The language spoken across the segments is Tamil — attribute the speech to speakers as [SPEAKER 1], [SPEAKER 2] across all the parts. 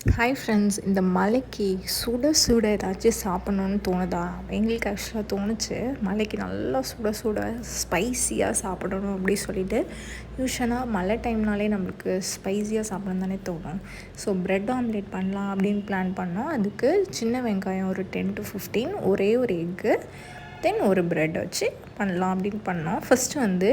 [SPEAKER 1] ஹாய் ஃப்ரெண்ட்ஸ், இந்த மழைக்கு சுட சுட ஏதாச்சும் சாப்பிட்ணுன்னு தோணுதா? எங்களுக்கு ஆக்சுவலாக தோணுச்சு. மழைக்கு நல்லா சுட சுட ஸ்பைஸியாக சாப்பிடணும் அப்படி சொல்லிட்டு. யூஸ்வலாக மழை டைம்னாலே நம்மளுக்கு ஸ்பைஸியாக சாப்பிடணும் தானே தோணும். ஸோ ப்ரெட் ஆம்லேட் பண்ணலாம் அப்படின்னு பிளான் பண்ணோம். அதுக்கு சின்ன வெங்காயம் ஒரு 10 to 15, ஒரே ஒரு எக்கு, தென் ஒரு ப்ரெட் வச்சு பண்ணலாம் அப்படின்னு பண்ணோம். ஃபஸ்ட்டு வந்து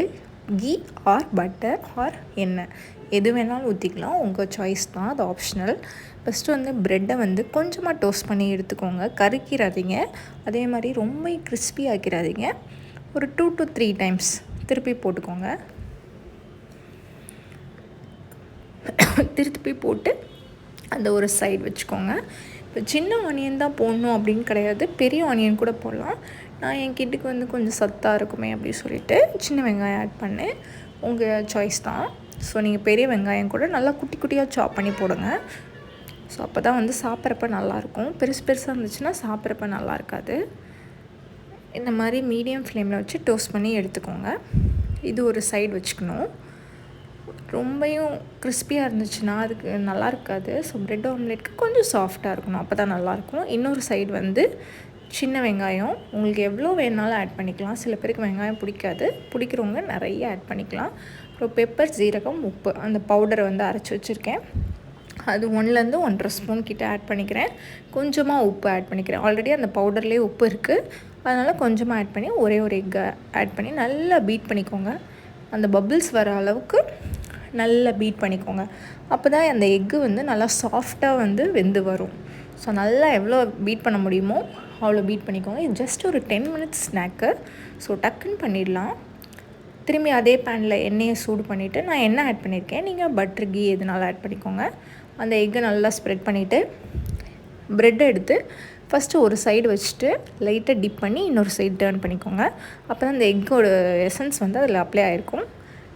[SPEAKER 1] கீ ஆர் பட்டர் ஆர் எண்ணெய் எது வேணாலும் ஊற்றிக்கலாம், உங்கள் சாய்ஸ் தான், அது ஆப்ஷனல். ஃபஸ்ட்டு வந்து ப்ரெட்டை வந்து கொஞ்சமாக டோஸ்ட் பண்ணி எடுத்துக்கோங்க, கருக்கிறாதீங்க. அதே மாதிரி ரொம்ப கிறிஸ்பி ஆக்கிடாதீங்க. ஒரு 2 to 3 டைம்ஸ் திருப்பி போட்டுக்கோங்க. திருப்பி போட்டு அந்த ஒரு சைடு வச்சுக்கோங்க. இப்போ சின்ன ஆனியன் தான் போடணும் அப்படின்னு கிடையாது, பெரிய ஆனியன் கூட போடலாம். நான் என் கிட்டுக்கு வந்து கொஞ்சம் சத்தாக இருக்குமே அப்படின்னு சொல்லிட்டு சின்ன வெங்காயம் ஆட் பண்ணேன். உங்கள் சாய்ஸ் தான். ஸோ நீங்கள் பெரிய வெங்காயம் கூட நல்லா குட்டி குட்டியாக சாப் பண்ணி போடுங்க. ஸோ அப்போ தான் வந்து சாப்பிட்றப்ப நல்லாயிருக்கும். பெருசு பெருசாக இருந்துச்சுன்னா சாப்பிட்றப்ப நல்லா இருக்காது. இந்த மாதிரி மீடியம் ஃப்ளேமில் வச்சு டோஸ்ட் பண்ணி எடுத்துக்கோங்க. இது ஒரு சைடு வச்சுக்கணும். ரொம்பையும் கிறிஸ்பியாக இருந்துச்சுன்னா அதுக்கு நல்லா இருக்காது. ஸோ ப்ரெட் ஆம்லேட்க்கு கொஞ்சம் சாஃப்டாக இருக்கணும், அப்போ தான் நல்லாயிருக்கும். இன்னொரு சைடு வந்து சின்ன வெங்காயம் உங்களுக்கு எவ்வளோ வேணாலும் ஆட் பண்ணிக்கலாம். சில பேருக்கு வெங்காயம் பிடிக்காது, பிடிக்கிறவங்க நிறைய ஆட் பண்ணிக்கலாம். அப்புறம் பெப்பர், ஜீரகம், உப்பு, அந்த பவுடரை வந்து அரைச்சி வச்சுருக்கேன். அது 1லேருந்து 1.5 ஸ்பூன் கிட்ட ஆட் பண்ணிக்கிறேன். கொஞ்சமாக உப்பு ஆட் பண்ணிக்கிறேன். ஆல்ரெடி அந்த பவுடர்லேயே உப்பு இருக்குது, அதனால் கொஞ்சமாக ஆட் பண்ணி ஒரே ஒரு எக்கை ஆட் பண்ணி நல்லா பீட் பண்ணிக்கோங்க. அந்த பபிள்ஸ் வர அளவுக்கு நல்லா பீட் பண்ணிக்கோங்க. அப்போ தான் அந்த எக்கு வந்து நல்லா சாஃப்டாக வந்து வெந்து வரும். ஸோ நல்லா எவ்வளோ பீட் பண்ண முடியுமோ அவ்வளோ பீட் பண்ணிக்கோங்க. இது ஜஸ்ட் ஒரு 10 மினிட்ஸ் ஸ்நாக்கு. ஸோ டக்குன்னு பண்ணிடலாம். திரும்பி அதே பேனில் எண்ணெயை சூடு பண்ணிவிட்டு நான் எண்ணெய் ஆட் பண்ணியிருக்கேன். நீங்கள் பட்டர், கீ எதுனாலும் ஆட் பண்ணிக்கோங்க. அந்த எக்கை நல்லா ஸ்ப்ரெட் பண்ணிவிட்டு ப்ரெட்டை எடுத்து ஃபஸ்ட்டு ஒரு சைடு வச்சுட்டு லைட்டாக டிப் பண்ணி இன்னொரு சைடு டர்ன் பண்ணிக்கோங்க. அப்போ தான் அந்த எக்கோட எசன்ஸ் வந்து அதில் அப்ளை ஆகிருக்கும்.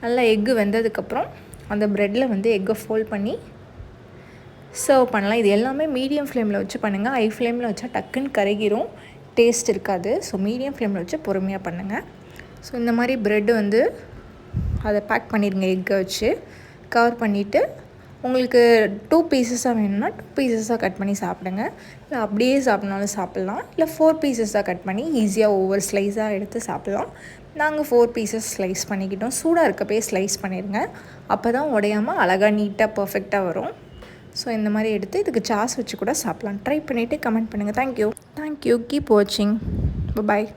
[SPEAKER 1] நல்லா எக்கு வெந்ததுக்கப்புறம் அந்த ப்ரெட்டில் வந்து எக்கை ஃபோல்ட் பண்ணி சர்வ் பண்ணலாம். இது எல்லாமே மீடியம் ஃப்ளேமில் வச்சு பண்ணுங்கள். ஹை ஃப்ளேமில் வச்சா டக்குன்னு கருகிரும், டேஸ்ட் இருக்காது. ஸோ மீடியம் ஃப்ளேமில் வச்சு பொறுமையாக பண்ணுங்கள். ஸோ இந்த மாதிரி ப்ரெட்டு வந்து அதை பேக் பண்ணிடுங்க. எக்கை வச்சு கவர் பண்ணிவிட்டு உங்களுக்கு 2 பீசஸாக வேணும்னா 2 பீசஸாக கட் பண்ணி சாப்பிடுங்க. இல்லை அப்படியே சாப்பிட்னாலும் சாப்பிட்லாம். இல்லை 4 பீசஸாக கட் பண்ணி ஈஸியாக ஒவ்வொரு ஸ்லைஸாக எடுத்து சாப்பிட்லாம். நாங்கள் 4 பீசஸ் ஸ்லைஸ் பண்ணிக்கிட்டோம். சூடாக இருக்கப்பே ஸ்லைஸ் பண்ணிடுங்க, அப்போ தான் உடையாமல் அழகாக நீட்டாக பர்ஃபெக்டாக வரும். ஸோ இந்த மாதிரி எடுத்து இதுக்கு சாஸ் வச்சு கூட சாப்பிட்லாம். ட்ரை பண்ணிவிட்டு கமெண்ட் பண்ணுங்கள். தேங்க்யூ. கீப் வாட்சிங். பாய்.